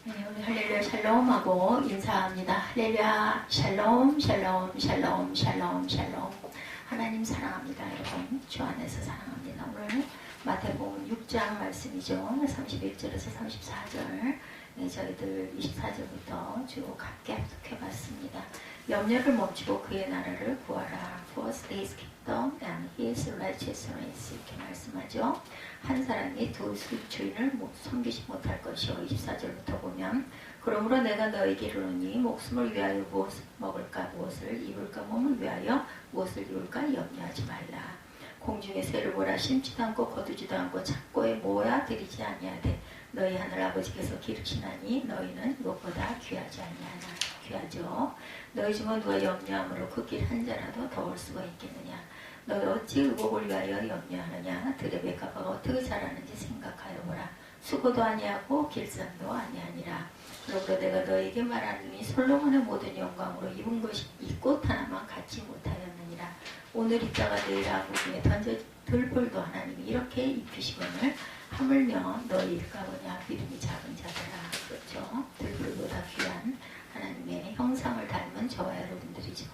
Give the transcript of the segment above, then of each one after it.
네, 우리 할렐루야 샬롬하고 인사합니다. 할렐루야 샬롬 샬롬 샬롬 샬롬 샬롬. 하나님 사랑합니다. 여러분 주 안에서 사랑합니다. 오늘 마태복음 6장 말씀이죠. 31절에서 34절 저희들 24절부터 쭉 함께 합독해봤습니다. 염려를 멈추고 그의 나라를 구하라. First his kingdom and his righteousness 이렇게 말씀하죠. 한 사람이 두 주인을 섬기지 못할 것이요. 24절부터 보면 그러므로 내가 너에게 이르노니 목숨을 위하여 무엇을 먹을까 무엇을 입을까 몸을 위하여 무엇을 입을까 염려하지 말라. 공중에 새를 보라. 심지도 않고 거두지도 않고 창고에 모아 들이지 아니하되 너희 하늘 아버지께서 기르시나니 너희는 이것보다 귀하지 아니하나. 귀하죠. 너희 중에 누가 염려함으로 그 길 한 자라도 더 올 수가 있겠느냐. 너희 어찌 의복을 위하여 염려하느냐. 들의 백합화가 어떻게 자라는지 생각하여 보라. 수고도 아니하고 길쌈도 아니하니라. 그러므로 내가 너에게 말하노니 솔로몬의 모든 영광으로 입은 것이 이 꽃 하나만 갖지 못하였느니라. 오늘 입다가 내일 아구중에 던져질 들벌도 하나님이 이렇게 입히시거늘 하물며 너희 일까보냐. 믿음이 작은 자들아. 그렇죠. 들벌보다 귀한 하나님의 형상을 닮은 저와 여러분들이죠.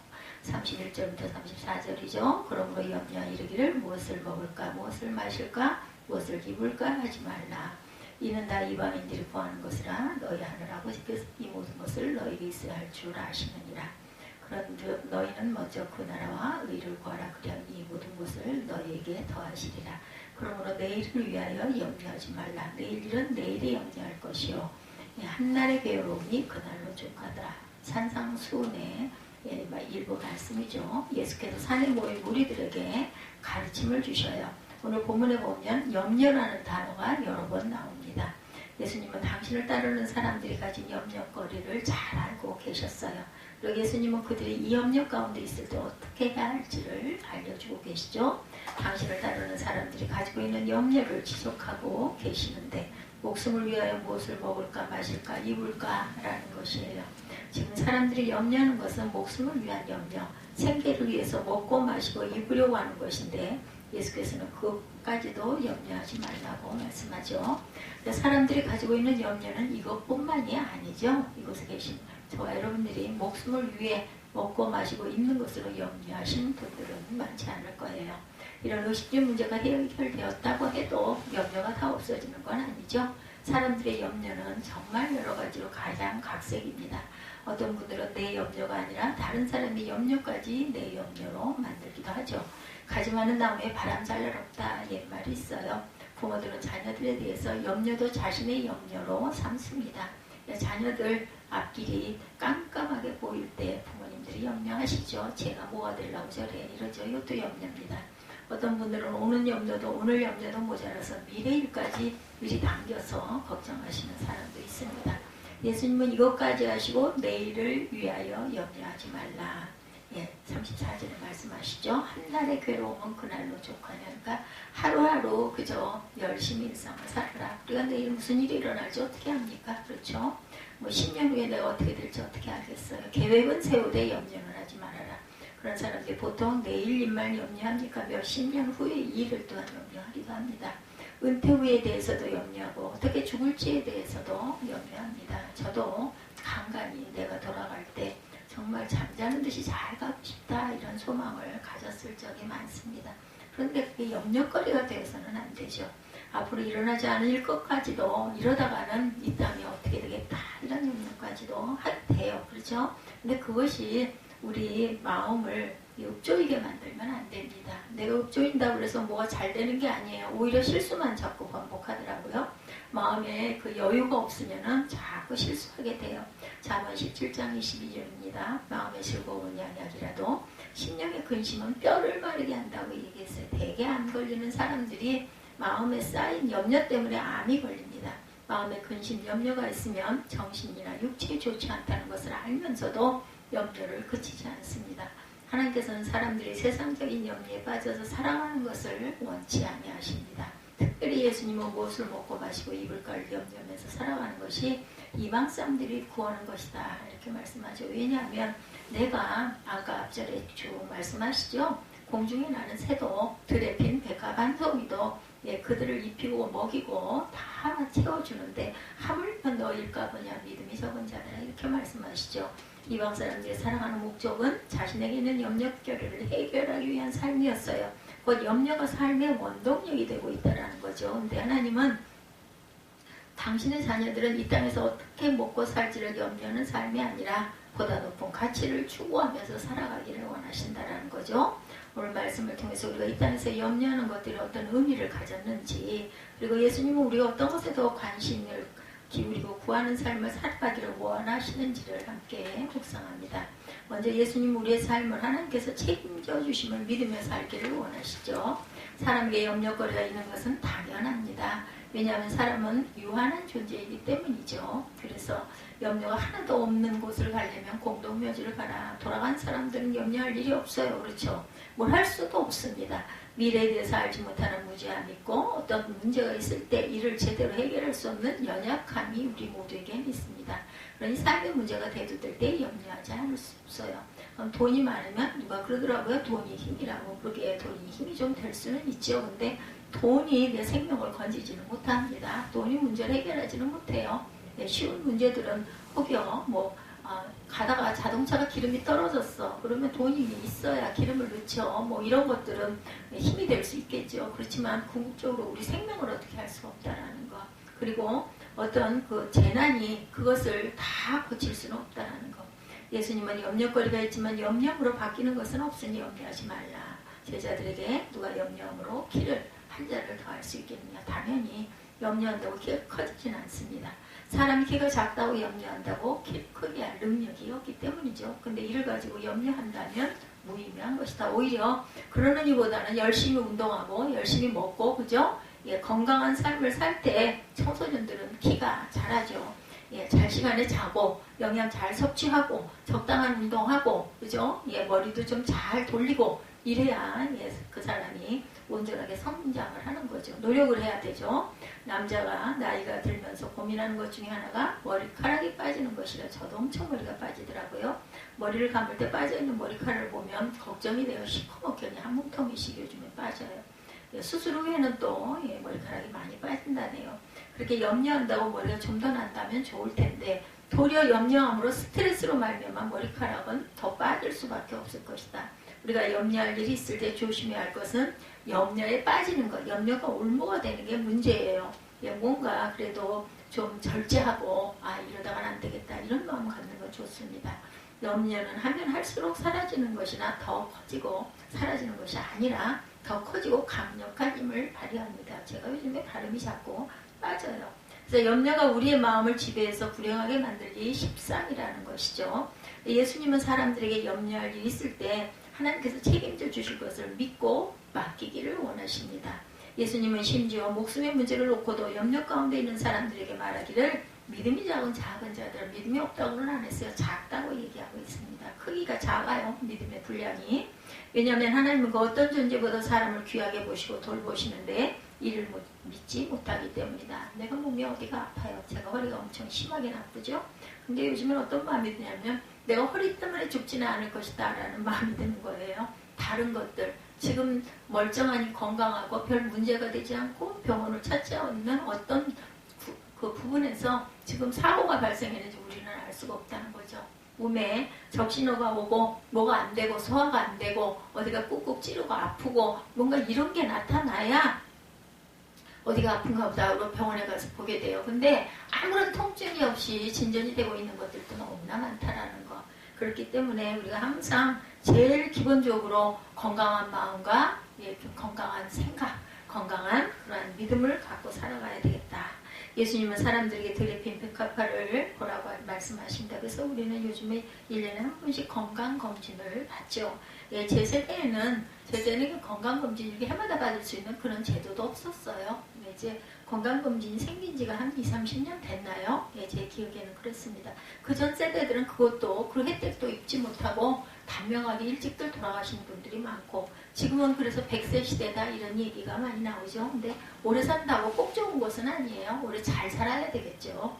31절부터 34절이죠. 그러므로 염려 이르기를 무엇을 먹을까 무엇을 마실까 무엇을 입을까 하지 말라. 이는 다 이방인들이 구하는 것이라. 너희 하늘 아버지께서 이 모든 것을 너희에게 있어야 할 줄 아시느니라. 그런즉 너희는 먼저 그 나라와 의를 구하라. 그리하면 이 모든 것을 너희에게 더하시리라. 그러므로 내일을 위하여 염려하지 말라. 내일 일은 내일에 염려할 것이요 한날의 괴로움이 그날로 족하더라. 산상수훈의 일부 말씀이죠. 예수께서 산에 모인 무리들에게 가르침을 주셔요. 오늘 본문에 보면 염려라는 단어가 여러 번 나옵니다. 예수님은 당신을 따르는 사람들이 가진 염려거리를 잘 알고 계셨어요. 그리고 예수님은 그들이 이 염려 가운데 있을 때 어떻게 해야 할지를 알려주고 계시죠. 당신을 따르는 사람들이 가지고 있는 염려를 지적하고 계시는데 목숨을 위하여 무엇을 먹을까 마실까 입을까 라는 것이에요. 지금 사람들이 염려하는 것은 목숨을 위한 염려, 생계를 위해서 먹고 마시고 입으려고 하는 것인데 예수께서는 그것까지도 염려하지 말라고 말씀하죠. 사람들이 가지고 있는 염려는 이것뿐만이 아니죠. 이곳에 계신 저와 여러분들이 목숨을 위해 먹고 마시고 입는 것으로 염려하시는 분들은 많지 않을 거예요. 이런 의식주 문제가 해결되었다고 해도 염려가 다 없어지는 건 아니죠. 사람들의 염려는 정말 여러 가지로 가장 각색입니다. 어떤 분들은 내 염려가 아니라 다른 사람의 염려까지 내 염려로 만들기도 하죠. 가지 많은 나무에 바람 잘 날 없다 옛말이 있어요. 부모들은 자녀들에 대해서 염려도 자신의 염려로 삼습니다. 자녀들 앞길이 깜깜하게 보일 때 부모님들이 염려하시죠. 제가 뭐가 되려고 저래 이러죠. 이것도 염려입니다. 어떤 분들은 오늘 염려도 모자라서 미래일까지 미리 당겨서 걱정하시는 사람도 있습니다. 예수님은 이것까지 하시고 내일을 위하여 염려하지 말라. 34절에 말씀하시죠. 한날의 괴로움은 그날로 족하냐. 그러니까 하루하루 그저 열심히 일상을 살아라. 우리가 내일 무슨 일이 일어날지 어떻게 합니까? 그렇죠? 10년 후에 내가 어떻게 될지 어떻게 알겠어요. 계획은 세우되 염려는 하지 말아라. 그런 사람들이 보통 내일 일만 염려합니까? 몇십 년 후의 일을 또한 염려하기도 합니다. 은퇴 후에 대해서도 염려하고 어떻게 죽을지에 대해서도 염려합니다. 저도 간간히 내가 돌아갈 때 정말 잠자는 듯이 잘 가고 싶다 이런 소망을 가졌을 적이 많습니다. 그런데 그게 염려거리가 되어서는 안 되죠. 앞으로 일어나지 않을 것까지도 이러다가는 이 땅이 어떻게 되겠다 이런 염려까지도 돼요. 그렇죠? 근데 그것이 우리 마음을 읍조이게 만들면 안 됩니다. 내가 읍조인다고 해서 뭐가 잘 되는 게 아니에요. 오히려 실수만 자꾸 반복하더라고요. 마음에 그 여유가 없으면 자꾸 실수하게 돼요. 잠언 17장 22절입니다. 마음의 즐거운 양약이라도 심령의 근심은 뼈를 마르게 한다고 얘기했어요. 대개 암 걸리는 사람들이 마음에 쌓인 염려 때문에 암이 걸립니다. 마음에 근심, 염려가 있으면 정신이나 육체에 좋지 않다는 것을 알면서도 염려를 그치지 않습니다. 하나님께서는 사람들이 세상적인 염려에 빠져서 살아가는 것을 원치 아니하십니다. 특별히 예수님은 무엇을 먹고 마시고 입을까를 염려하면서 살아가는 것이 이방 사람들이 구하는 것이다 이렇게 말씀하죠. 왜냐하면 내가 아까 앞절에 쭉 말씀하시죠. 공중에 나는 새도 들에 핀 백합 한 송이도 그들을 입히고 먹이고 다 채워주는데 하물며 너일까 보냐 믿음이 적은 자라 이렇게 말씀하시죠. 이방 사람들이 사랑하는 목적은 자신에게 있는 염려거리를 해결하기 위한 삶이었어요. 곧 염려가 삶의 원동력이 되고 있다는 거죠. 근데 하나님은 당신의 자녀들은 이 땅에서 어떻게 먹고 살지를 염려하는 삶이 아니라 보다 높은 가치를 추구하면서 살아가기를 원하신다는 거죠. 오늘 말씀을 통해서 우리가 이 땅에서 염려하는 것들이 어떤 의미를 가졌는지, 그리고 예수님은 우리가 어떤 것에 더 관심을 기울이고 구하는 삶을 살아가기를 원하시는지를 함께 묵상합니다. 먼저 예수님 우리의 삶을 하나님께서 책임져 주심을 믿으며 살기를 원하시죠. 사람에게 염려거리가 있는 것은 당연합니다. 왜냐하면 사람은 유한한 존재이기 때문이죠. 그래서 염려가 하나도 없는 곳을 가려면 공동묘지를 가라. 돌아간 사람들은 염려할 일이 없어요. 그렇죠? 뭘 할 수도 없습니다. 미래에 대해서 알지 못하는 무지함이 있고 어떤 문제가 있을 때 이를 제대로 해결할 수 없는 연약함이 우리 모두에게 있습니다. 그러니 삶의 문제가 대두될 때 염려하지 않을 수 없어요. 돈이 많으면 누가 그러더라고요. 돈이 힘이라고. 그러게 돈이 힘이 좀 될 수는 있죠. 근데 돈이 내 생명을 건지지는 못합니다. 돈이 문제를 해결하지는 못해요. 쉬운 문제들은 혹여 가다가 자동차가 기름이 떨어졌어. 그러면 돈이 있어야 기름을 넣죠. 이런 것들은 힘이 될 수 있겠죠. 그렇지만 궁극적으로 우리 생명을 어떻게 할 수가 없다라는 거. 그리고 어떤 그 재난이 그것을 다 고칠 수는 없다라는 거. 예수님은 염려거리가 있지만 염려함으로 바뀌는 것은 없으니 염려하지 말라. 제자들에게 누가 염려함으로 키를 한 자를 더할 수 있겠느냐. 당연히 염려한다고 키가 커지진 않습니다. 사람이 키가 작다고 염려한다고 키를 크게 할 능력이 없기 때문이죠. 근데 이를 가지고 염려한다면 무의미한 것이다. 오히려 그러느니보다는 열심히 운동하고 열심히 먹고 그죠? 건강한 삶을 살 때 청소년들은 키가 자라죠. 잘 시간에 자고 영양 잘 섭취하고 적당한 운동하고 그죠? 머리도 좀 잘 돌리고 이래야 그 사람이 온전하게 성장을 하는 거죠. 노력을 해야 되죠. 남자가 나이가 들면서 고민하는 것 중에 하나가 머리카락이 빠지는 것이라. 저도 엄청 머리가 빠지더라고요. 머리를 감을 때 빠져있는 머리카락을 보면 걱정이 돼요. 시커멓게 한 뭉텅이씩 요즘에 빠져요. 수술 후에는 또 머리카락이 많이 빠진다네요. 그렇게 염려한다고 머리가 좀 더 난다면 좋을 텐데 도리어 염려함으로 스트레스로 말미암아 머리카락은 더 빠질 수밖에 없을 것이다. 우리가 염려할 일이 있을 때 조심해야 할 것은 염려에 빠지는 것, 염려가 올무가 되는 게 문제예요. 뭔가 그래도 좀 절제하고 이러다가는 안 되겠다 이런 마음 갖는 건 좋습니다. 염려는 하면 할수록 사라지는 것이나 더 커지고 사라지는 것이 아니라 더 커지고 강력한 힘을 발휘합니다. 제가 요즘에 발음이 자꾸 빠져요. 그래서 염려가 우리의 마음을 지배해서 불행하게 만들기 십상이라는 것이죠. 예수님은 사람들에게 염려할 일이 있을 때 하나님께서 책임져 주실 것을 믿고 맡기기를 원하십니다. 예수님은 심지어 목숨의 문제를 놓고도 염려 가운데 있는 사람들에게 말하기를 믿음이 작은 자들, 믿음이 없다고는 안 했어요. 작다고 얘기하고 있습니다. 크기가 작아요. 믿음의 분량이. 왜냐하면 하나님은 그 어떤 존재보다 사람을 귀하게 보시고 돌보시는데 이를 믿지 못하기 때문이다. 내가 몸이 어디가 아파요. 제가 허리가 엄청 심하게 나쁘죠. 근데 요즘은 어떤 마음이 드냐면 내가 허리 때문에 죽지는 않을 것이다 라는 마음이 드는 거예요. 다른 것들 지금 멀쩡하니 건강하고 별 문제가 되지 않고 병원을 찾지 않는 어떤 그 부분에서 지금 사고가 발생했는지 우리는 알 수가 없다는 거죠. 몸에 적신호가 오고 뭐가 안 되고 소화가 안 되고 어디가 꾹꾹 찌르고 아프고 뭔가 이런 게 나타나야 어디가 아픈가 보다 하고 병원에 가서 보게 돼요. 근데 아무런 통증이 없이 진전이 되고 있는 것들도 너무나 많다라는 거. 그렇기 때문에 우리가 항상 제일 기본적으로 건강한 마음과 건강한 생각, 건강한 그러한 믿음을 갖고 살아가야 되겠다. 예수님은 사람들에게 드레핀 백합화를 보라고 말씀하십니다. 그래서 우리는 요즘에 1년에 한 번씩 건강검진을 받죠. 제 세대에는 건강검진 이렇게 해마다 받을 수 있는 그런 제도도 없었어요. 이제 건강검진이 생긴 지가 한 20, 30년 됐나요? 제 기억에는 그렇습니다. 그 전 세대들은 그것도 그 혜택도 입지 못하고 단명하게 일찍들 돌아가시는 분들이 많고 지금은 그래서 100세 시대다 이런 얘기가 많이 나오죠. 근데 오래 산다고 꼭 좋은 것은 아니에요. 오래 잘 살아야 되겠죠.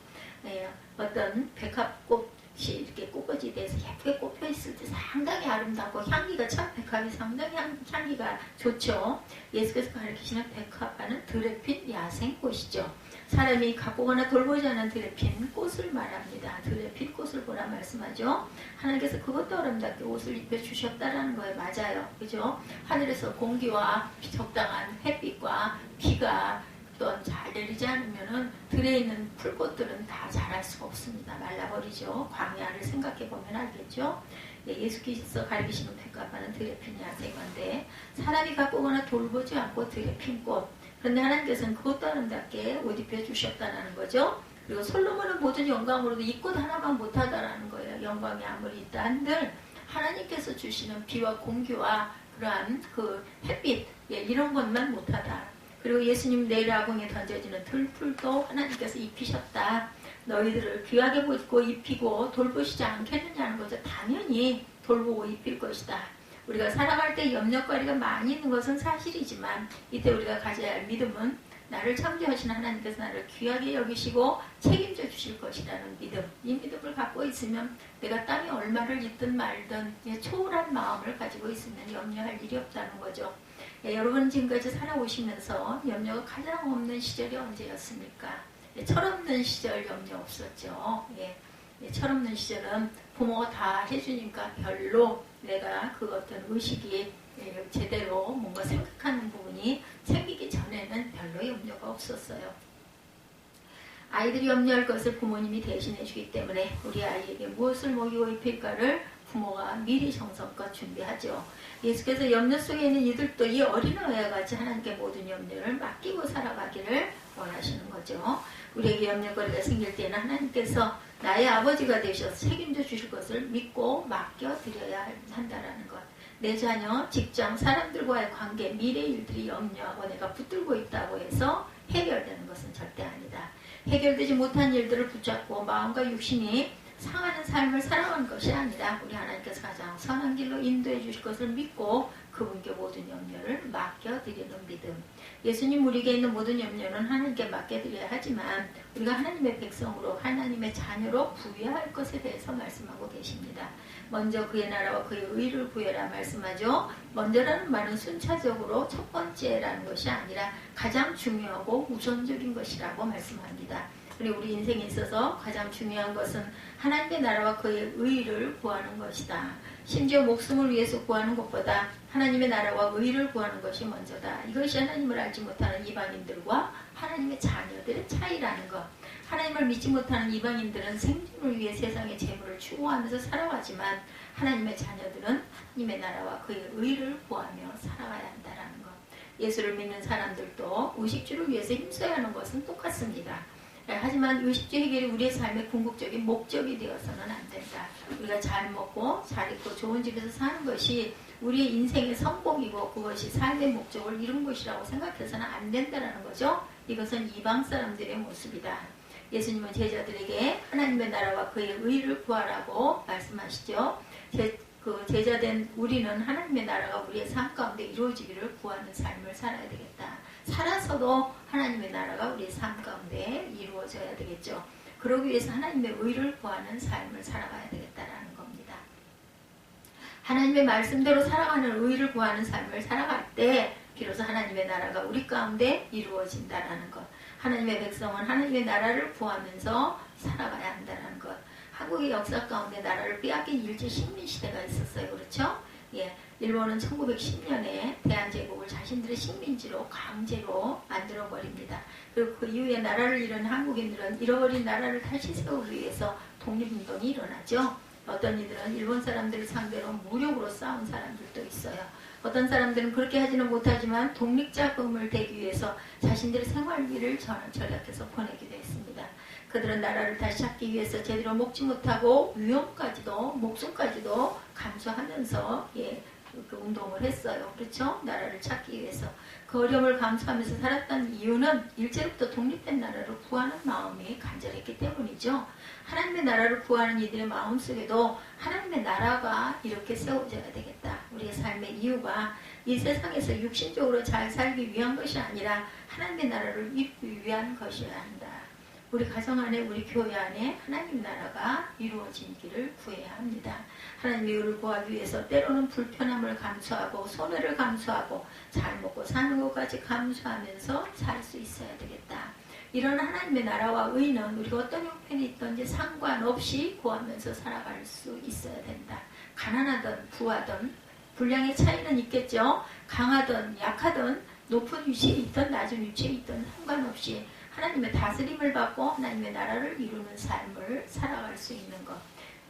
어떤 백합꽃이 이렇게 꽃꽂이 돼서 예쁘게 꼽혀 있을 때 상당히 아름답고 향기가 참 백합이 상당히 향기가 좋죠. 예수께서 가르치시는 백합화는 드레핀 야생꽃이죠. 사람이 가꾸거나 돌보지 않은 들에 핀 꽃을 말합니다. 들에 핀 꽃을 보라 말씀하죠. 하나님께서 그것도 아름답게 옷을 입혀주셨다라는 거예요. 맞아요. 그죠? 하늘에서 공기와 적당한 햇빛과 비가 또 잘 내리지 않으면은 들에 있는 풀꽃들은 다 자랄 수가 없습니다. 말라버리죠. 광야를 생각해 보면 알겠죠. 예수께서 가리키시는 백합화는 들에 핀 야생화인데 사람이 가꾸거나 돌보지 않고 들에 핀 꽃. 그런데 하나님께서는 그것도 아름답게 옷 입혀주셨다는 거죠. 그리고 솔로몬은 모든 영광으로도 이 꽃 하나만 못하다라는 거예요. 영광이 아무리 있다 한들 하나님께서 주시는 비와 공기와 그러한 그 햇빛 이런 것만 못하다. 그리고 예수님 내일 아궁에 던져지는 들풀도 하나님께서 입히셨다. 너희들을 귀하게 보고 입히고 돌보시지 않겠느냐는 거죠. 당연히 돌보고 입힐 것이다. 우리가 살아갈 때 염려거리가 많이 있는 것은 사실이지만 이때 우리가 가져야 할 믿음은 나를 창조하신 하나님께서 나를 귀하게 여기시고 책임져 주실 것이라는 믿음. 이 믿음을 갖고 있으면 내가 땅에 얼마를 있든 말든 초월한 마음을 가지고 있으면 염려할 일이 없다는 거죠. 여러분 지금까지 살아오시면서 염려가 가장 없는 시절이 언제였습니까? 철없는 시절 염려 없었죠. 철없는 시절은 부모가 다 해주니까 별로 내가 그 어떤 의식이 제대로 뭔가 생각하는 부분이 생기기 전에는 별로 염려가 없었어요. 아이들이 염려할 것을 부모님이 대신해 주기 때문에 우리 아이에게 무엇을 먹이고 입힐까를 부모가 미리 정성껏 준비하죠. 예수께서 염려 속에 있는 이들도 이 어린아이와 같이 하나님께 모든 염려를 맡기고 살아가기를 원하시는 거죠. 우리에게 염려거리가 생길 때는 하나님께서 나의 아버지가 되셔서 책임져 주실 것을 믿고 맡겨드려야 한다는 것. 내 자녀, 직장, 사람들과의 관계, 미래 일들이 염려하고 내가 붙들고 있다고 해서 해결되는 것은 절대 아니다. 해결되지 못한 일들을 붙잡고 마음과 육신이 상하는 삶을 살아가는 것이 아니라 우리 하나님께서 가장 선한 길로 인도해 주실 것을 믿고 그분께 모든 염려를 맡겨드리는 믿음. 예수님 우리에게 있는 모든 염려는 하나님께 맡겨드려야 하지만 우리가 하나님의 백성으로 하나님의 자녀로 부여해야 할 것에 대해서 말씀하고 계십니다. 먼저 그의 나라와 그의 의를 구해라 말씀하죠. 먼저라는 말은 순차적으로 첫 번째라는 것이 아니라 가장 중요하고 우선적인 것이라고 말씀합니다. 그리고 우리 인생에 있어서 가장 중요한 것은 하나님의 나라와 그의 의를 구하는 것이다. 심지어 목숨을 위해서 구하는 것보다 하나님의 나라와 의를 구하는 것이 먼저다. 이것이 하나님을 알지 못하는 이방인들과 하나님의 자녀들의 차이라는 것. 하나님을 믿지 못하는 이방인들은 생존을 위해 세상의 재물을 추구하면서 살아가지만 하나님의 자녀들은 하나님의 나라와 그의 의를 구하며 살아가야 한다는 것. 예수를 믿는 사람들도 의식주를 위해서 힘써야 하는 것은 똑같습니다. 하지만 의식주 해결이 우리의 삶의 궁극적인 목적이 되어서는 안 된다. 우리가 잘 먹고 잘 입고 좋은 집에서 사는 것이 우리의 인생의 성공이고 그것이 삶의 목적을 이룬 것이라고 생각해서는 안 된다는 거죠. 이것은 이방 사람들의 모습이다. 예수님은 제자들에게 하나님의 나라와 그의 의를 구하라고 말씀하시죠. 제자된 우리는 하나님의 나라가 우리의 삶 가운데 이루어지기를 구하는 삶을 살아야 되겠다. 살아서도 하나님의 나라가 우리의 삶 가운데 이루어져야 되겠죠. 그러기 위해서 하나님의 의를 구하는 삶을 살아가야 되겠다라는 겁니다. 하나님의 말씀대로 살아가는 의를 구하는 삶을 살아갈 때 비로소 하나님의 나라가 우리 가운데 이루어진다라는 것. 하나님의 백성은 하나님의 나라를 구하면서 살아가야 한다는 것. 한국의 역사 가운데 나라를 빼앗긴 일제 식민시대가 있었어요. 그렇죠? 일본은 1910년에 대한제국을 자신들의 식민지로 강제로 만들어버립니다. 그리고 그 이후에 나라를 잃은 한국인들은 잃어버린 나라를 다시 세우기 위해서 독립운동이 일어나죠. 어떤 이들은 일본 사람들을 상대로 무력으로 싸운 사람들도 있어요. 어떤 사람들은 그렇게 하지는 못하지만 독립자금을 대기 위해서 자신들의 생활비를 절약해서 보내기도 했습니다. 그들은 나라를 다시 찾기 위해서 제대로 먹지 못하고 위험까지도 목숨까지도 감수하면서 그 운동을 했어요. 그렇죠? 나라를 찾기 위해서. 그 어려움을 감수하면서 살았던 이유는 일제로부터 독립된 나라를 구하는 마음이 간절했기 때문이죠. 하나님의 나라를 구하는 이들의 마음속에도 하나님의 나라가 이렇게 세워져야 되겠다. 우리의 삶의 이유가 이 세상에서 육신적으로 잘 살기 위한 것이 아니라 하나님의 나라를 이루기 위한 것이어야 한다. 우리 가정 안에, 우리 교회 안에 하나님 나라가 이루어지기를 구해야 합니다. 하나님의 의를 구하기 위해서 때로는 불편함을 감수하고 손해를 감수하고 잘 먹고 사는 것까지 감수하면서 살 수 있어야 되겠다. 이런 하나님의 나라와 의는 우리가 어떤 형편에 있든지 상관없이 구하면서 살아갈 수 있어야 된다. 가난하든 부하든 분량의 차이는 있겠죠. 강하든 약하든 높은 위치에 있든 낮은 위치에 있든 상관없이 하나님의 다스림을 받고 하나님의 나라를 이루는 삶을 살아갈 수 있는 것.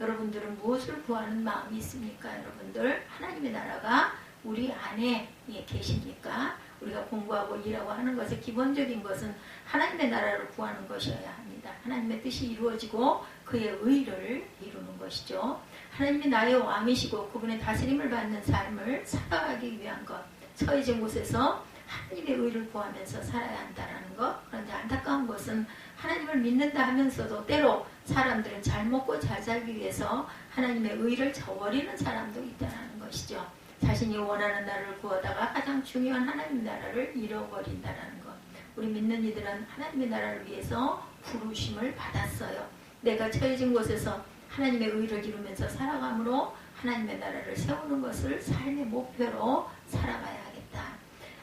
여러분들은 무엇을 구하는 마음이 있습니까? 여러분들 하나님의 나라가 우리 안에 계십니까? 우리가 공부하고 일하고 하는 것의 기본적인 것은 하나님의 나라를 구하는 것이어야 합니다. 하나님의 뜻이 이루어지고 그의 의를 이루는 것이죠. 하나님이 나의 왕이시고 그분의 다스림을 받는 삶을 살아가기 위한 것. 처해진 곳에서 하나님의 의를 구하면서 살아야 한다는 것. 그런데 안타까운 것은 하나님을 믿는다 하면서도 때로 사람들은 잘 먹고 잘 살기 위해서 하나님의 의를 저버리는 사람도 있다는 것이죠. 자신이 원하는 나라를 구하다가 가장 중요한 하나님의 나라를 잃어버린다는 것. 우리 믿는 이들은 하나님의 나라를 위해서 부르심을 받았어요. 내가 처해진 곳에서 하나님의 의를 이루면서 살아감으로 하나님의 나라를 세우는 것을 삶의 목표로 살아가야 하겠다.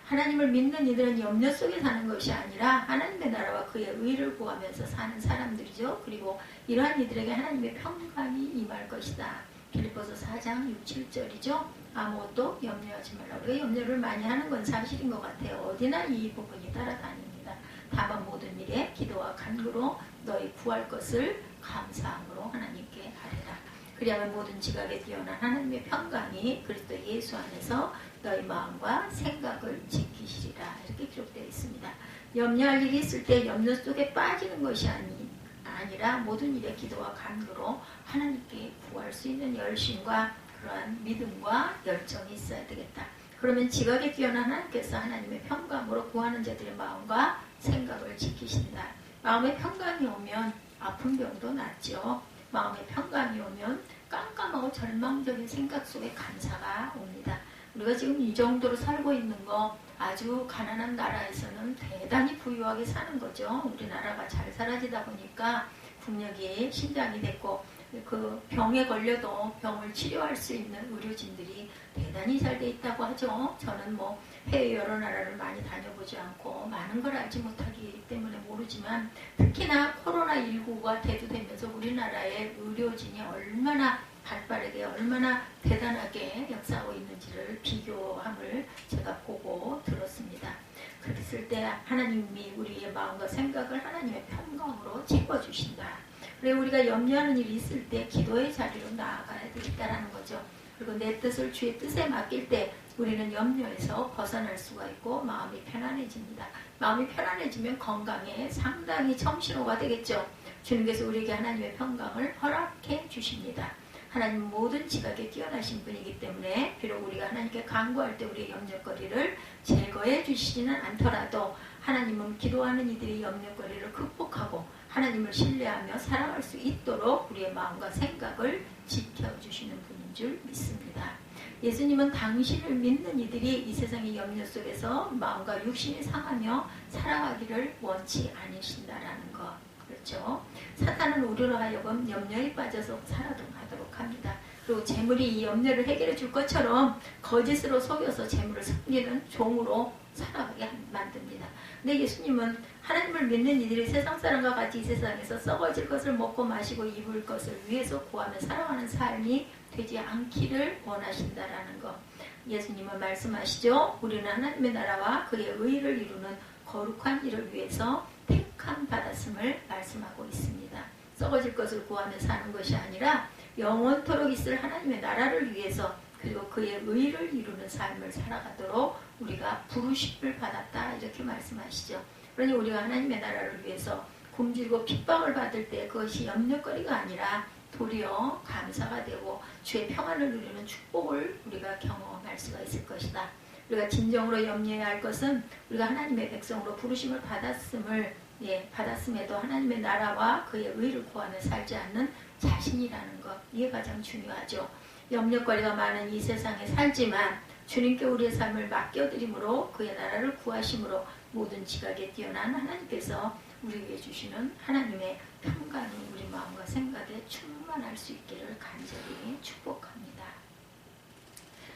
하나님을 믿는 이들은 염려 속에 사는 것이 아니라 하나님의 나라와 그의 의를 구하면서 사는 사람들이죠. 그리고 이러한 이들에게 하나님의 평강이 임할 것이다. 빌립보서 4장 6, 7절이죠. 아무것도 염려하지 말라. 우리가 염려를 많이 하는 건 사실인 것 같아요. 어디나 이 부분이 따라다닙니다. 다만 모든 일에 기도와 간구로 너희 구할 것을 감사함으로 하나님께 아뢰라. 그리하면 모든 지각에 뛰어난 하나님의 평강이 그리스도 예수 안에서 너희 마음과 생각을 지키시리라. 이렇게 기록되어 있습니다. 염려할 일이 있을 때 염려 속에 빠지는 것이 아니라 모든 일에 기도와 간구로 하나님께 구할 수 있는 열심과 그러한 믿음과 열정이 있어야 되겠다. 그러면 지각에 뛰어난 하나님께서 하나님의 평강으로 구하는 자들의 마음과 생각을 지키신다. 마음의 평강이 오면 아픈 병도 낫죠. 마음의 평강이 오면 깜깜하고 절망적인 생각 속에 감사가 옵니다. 우리가 지금 이 정도로 살고 있는 거 아주 가난한 나라에서는 대단히 부유하게 사는 거죠. 우리나라가 잘 살아지다 보니까 국력이 신장이 됐고 그 병에 걸려도 병을 치료할 수 있는 의료진들이 대단히 잘 돼 있다고 하죠. 저는 뭐 해외 여러 나라를 많이 다녀보지 않고 많은 걸 알지 못하기 때문에 모르지만 특히나 코로나19가 대두되면서 우리나라의 의료진이 얼마나 발빠르게 얼마나 대단하게 역사하고 있는지를 비교함을 제가 보고 들었습니다. 그랬을 때 하나님이 우리의 마음과 생각을 하나님의 평강으로 채워주신다. 그리고 우리가 염려하는 일이 있을 때 기도의 자리로 나아가야 되겠다는 거죠. 그리고 내 뜻을 주의 뜻에 맡길 때 우리는 염려에서 벗어날 수가 있고 마음이 편안해집니다. 마음이 편안해지면 건강에 상당히 청신호가 되겠죠. 주님께서 우리에게 하나님의 평강을 허락해 주십니다. 하나님은 모든 지각에 뛰어나신 분이기 때문에 비록 우리가 하나님께 간구할 때 우리의 염려거리를 제거해 주시지는 않더라도 하나님은 기도하는 이들의 염려거리를 극복하고 하나님을 신뢰하며 살아갈 수 있도록 우리의 마음과 생각을 지켜주시는 분인 줄 믿습니다. 예수님은 당신을 믿는 이들이 이 세상의 염려 속에서 마음과 육신이 상하며 살아가기를 원치 않으신다라는 것. 그렇죠? 사탄은 우리로 하여금 염려에 빠져서 살아가도록 합니다. 그리고 재물이 이 염려를 해결해 줄 것처럼 거짓으로 속여서 재물을 섬기는 종으로 살아가게 만듭니다. 근데 예수님은 하나님을 믿는 이들이 세상 사람과 같이 이 세상에서 썩어질 것을 먹고 마시고 입을 것을 위해서 구하며 살아가는 삶이 되지 않기를 원하신다라는 것. 예수님은 말씀하시죠. 우리는 하나님의 나라와 그의 의를 이루는 거룩한 일을 위해서 택함 받았음을 말씀하고 있습니다. 썩어질 것을 구하며 사는 것이 아니라 영원토록 있을 하나님의 나라를 위해서 그리고 그의 의를 이루는 삶을 살아가도록 우리가 부르심을 받았다 이렇게 말씀하시죠. 그러니 우리가 하나님의 나라를 위해서 굶주리고 핍박을 받을 때 그것이 염려거리가 아니라 도리어 감사가 되고 주의 평안을 누리는 축복을 우리가 경험할 수가 있을 것이다. 우리가 진정으로 염려해야 할 것은 우리가 하나님의 백성으로 부르심을 받았음에도 하나님의 나라와 그의 의를 구하며 살지 않는 자신이라는 것. 이게 가장 중요하죠. 염려거리가 많은 이 세상에 살지만 주님께 우리의 삶을 맡겨드림으로 그의 나라를 구하심으로 모든 지각에 뛰어난 하나님께서 우리에게 주시는 하나님의 평강이 우리 마음과 생각에 충만할 수 있기를 간절히 축복합니다.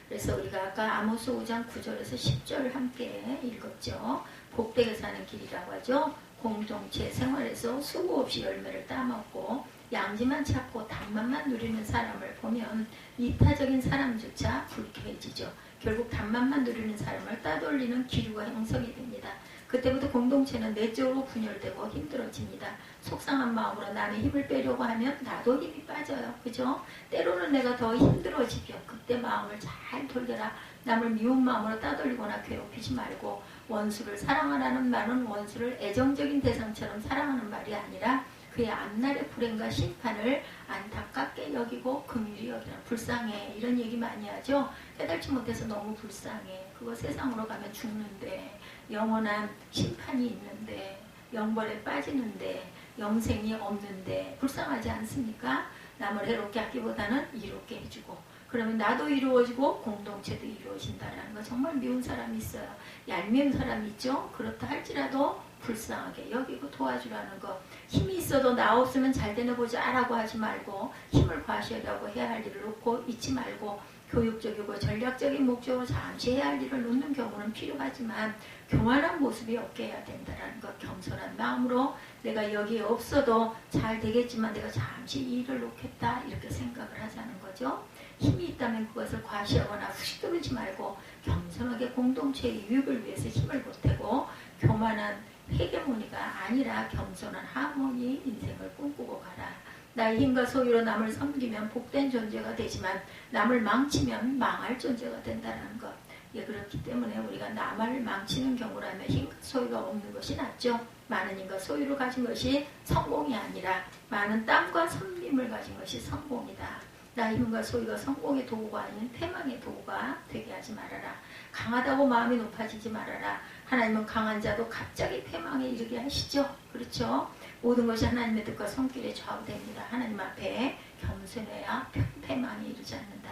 그래서 우리가 아까 아모스 5장 9절에서 10절 함께 읽었죠. 복되게 사는 길이라고 하죠. 공동체 생활에서 수고 없이 열매를 따먹고 양지만 찾고 단맛만 누리는 사람을 보면 이타적인 사람조차 불쾌해지죠. 결국 단맛만 누리는 사람을 따돌리는 기류가 형성이 됩니다. 그때부터 공동체는 내적으로 분열되고 힘들어집니다. 속상한 마음으로 남의 힘을 빼려고 하면 나도 힘이 빠져요. 그죠? 때로는 내가 더 힘들어지죠. 그때 마음을 잘 돌려라. 남을 미운 마음으로 따돌리거나 괴롭히지 말고 원수를 사랑하라는 말은 원수를 애정적인 대상처럼 사랑하는 말이 아니라 그의 앞날의 불행과 심판을 안타깝게 여기고 긍휼히 여기라. 불쌍해. 이런 얘기 많이 하죠. 깨달지 못해서 너무 불쌍해. 그거 세상으로 가면 죽는데 영원한 심판이 있는데 영벌에 빠지는데 영생이 없는데 불쌍하지 않습니까? 남을 해롭게 하기보다는 이롭게 해주고 그러면 나도 이루어지고 공동체도 이루어진다라는 거. 정말 미운 사람이 있어요. 얄미운 사람이 있죠. 그렇다 할지라도 불쌍하게 여기고 도와주라는 거. 힘이 있어도 나 없으면 잘 되나 보자라고 하지 말고 힘을 과시하려고 해야 할 일을 놓고 잊지 말고 교육적이고 전략적인 목적으로 잠시 해야 할 일을 놓는 경우는 필요하지만 교만한 모습이 없게 해야 된다는 것. 겸손한 마음으로 내가 여기에 없어도 잘 되겠지만 내가 잠시 이 일을 놓겠다 이렇게 생각을 하자는 거죠. 힘이 있다면 그것을 과시하거나 후식두르지 말고 겸손하게 공동체의 유익을 위해서 힘을 보태고 교만한 헤게모니가 아니라 겸손한 하모니 인생을 꿈꾸고 가라. 나의 힘과 소유로 남을 섬기면 복된 존재가 되지만 남을 망치면 망할 존재가 된다는 것. 예, 그렇기 때문에 우리가 남을 망치는 경우라면 힘과 소유가 없는 것이 낫죠. 많은 힘과 소유를 가진 것이 성공이 아니라 많은 땀과 섬김을 가진 것이 성공이다. 나의 힘과 소유가 성공의 도구가 아닌 패망의 도구가 되게 하지 말아라. 강하다고 마음이 높아지지 말아라. 하나님은 강한 자도 갑자기 패망에 이르게 하시죠. 그렇죠? 모든 것이 하나님의 뜻과 손길에 좌우됩니다. 하나님 앞에 겸손해야 패망에 이르지 않는다.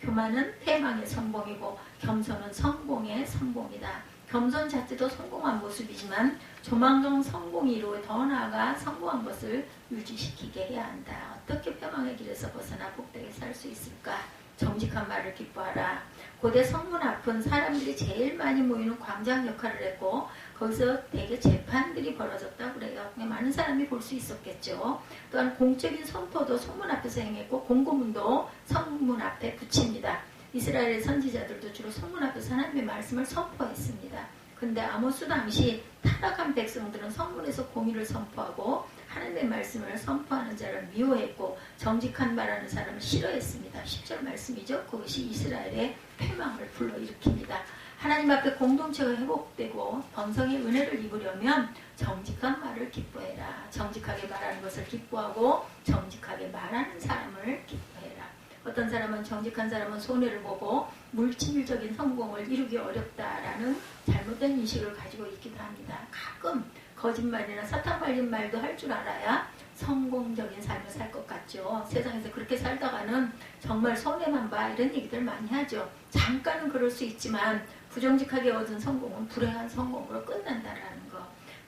교만은 패망의 성공이고 겸손은 성공의 성공이다. 겸손 자체도 성공한 모습이지만 조만간 성공이 이루어 더 나아가 성공한 것을 유지시키게 해야 한다. 어떻게 패망의 길에서 벗어나 복되게 살 수 있을까? 정직한 말을 기뻐하라. 고대 성문 앞은 사람들이 제일 많이 모이는 광장 역할을 했고 거기서 되게 재판들이 벌어졌다고 그래요. 많은 사람이 볼 수 있었겠죠. 또한 공적인 선포도 성문 앞에서 행했고 공고문도 성문 앞에 붙입니다. 이스라엘의 선지자들도 주로 성문 앞에서 하나님의 말씀을 선포했습니다. 근데 아모스 당시 타락한 백성들은 성문에서 공의를 선포하고 하나님의 말씀을 선포하는 자를 미워했고 정직한 말하는 사람을 싫어했습니다. 10절 말씀이죠. 그것이 이스라엘의 패망을 불러일으킵니다. 하나님 앞에 공동체가 회복되고 번성의 은혜를 입으려면 정직한 말을 기뻐해라. 정직하게 말하는 것을 기뻐하고 정직하게 말하는 사람을 기뻐해라. 어떤 사람은 정직한 사람은 손해를 보고 물질적인 성공을 이루기 어렵다라는 잘못된 인식을 가지고 있기도 합니다. 가끔 거짓말이나 사탕 발린 말도 할 줄 알아야 성공적인 삶을 살 것 같죠. 세상에서 그렇게 살다가는 정말 손해만 봐 이런 얘기들 많이 하죠. 잠깐은 그럴 수 있지만 부정직하게 얻은 성공은 불행한 성공으로 끝난다라는 거.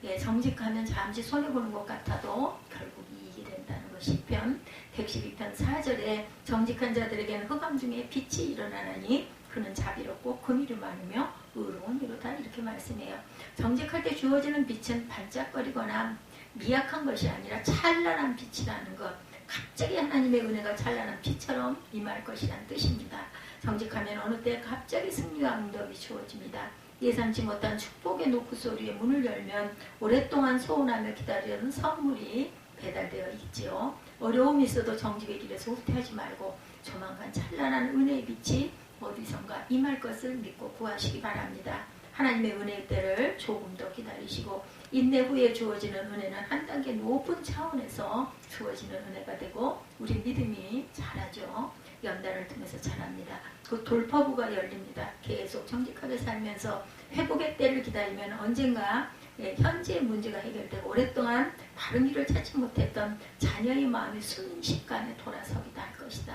예, 정직하면 잠시 손해보는 것 같아도 결국 이익이 된다는 것. 시편 112편 4절에 정직한 자들에게는 흑암 중에 빛이 일어나나니 그는 자비롭고 긍휼이 많으며 의로운 이로다 이렇게 말씀해요. 정직할 때 주어지는 빛은 반짝거리거나 미약한 것이 아니라 찬란한 빛이라는 것. 갑자기 하나님의 은혜가 찬란한 빛처럼 임할 것이라는 뜻입니다. 정직하면 어느 때 갑자기 승리와 응답이 주어집니다. 예상치 못한 축복의 노크소리에 문을 열면 오랫동안 소원하며 기다리는 선물이 배달되어 있지요. 어려움이 있어도 정직의 길에서 후퇴하지 말고 조만간 찬란한 은혜의 빛이 어디선가 임할 것을 믿고 구하시기 바랍니다. 하나님의 은혜의 때를 조금 더 기다리시고 인내 후에 주어지는 은혜는 한 단계 높은 차원에서 주어지는 은혜가 되고 우리 믿음이 자라죠. 연단을 통해서 자랍니다. 그 돌파구가 열립니다. 계속 정직하게 살면서 회복의 때를 기다리면 언젠가 현재의 문제가 해결되고 오랫동안 바른 길을 찾지 못했던 자녀의 마음이 순식간에 돌아서기도 할 것이다.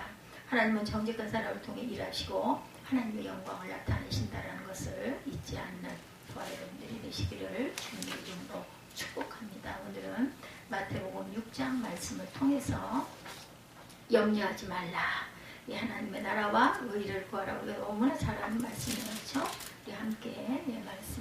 하나님은 정직한 사람을 통해 일하시고 하나님의 영광을 나타내신다는 것을 잊지 않는 저와 여러분들이 되시기를 주님의 이름으로 축복합니다. 오늘은 마태복음 6장 말씀을 통해서 염려하지 말라. 이 하나님의 나라와 의를 구하라. 우리가 너무나 잘 아는 말씀이죠. 우리 함께 말씀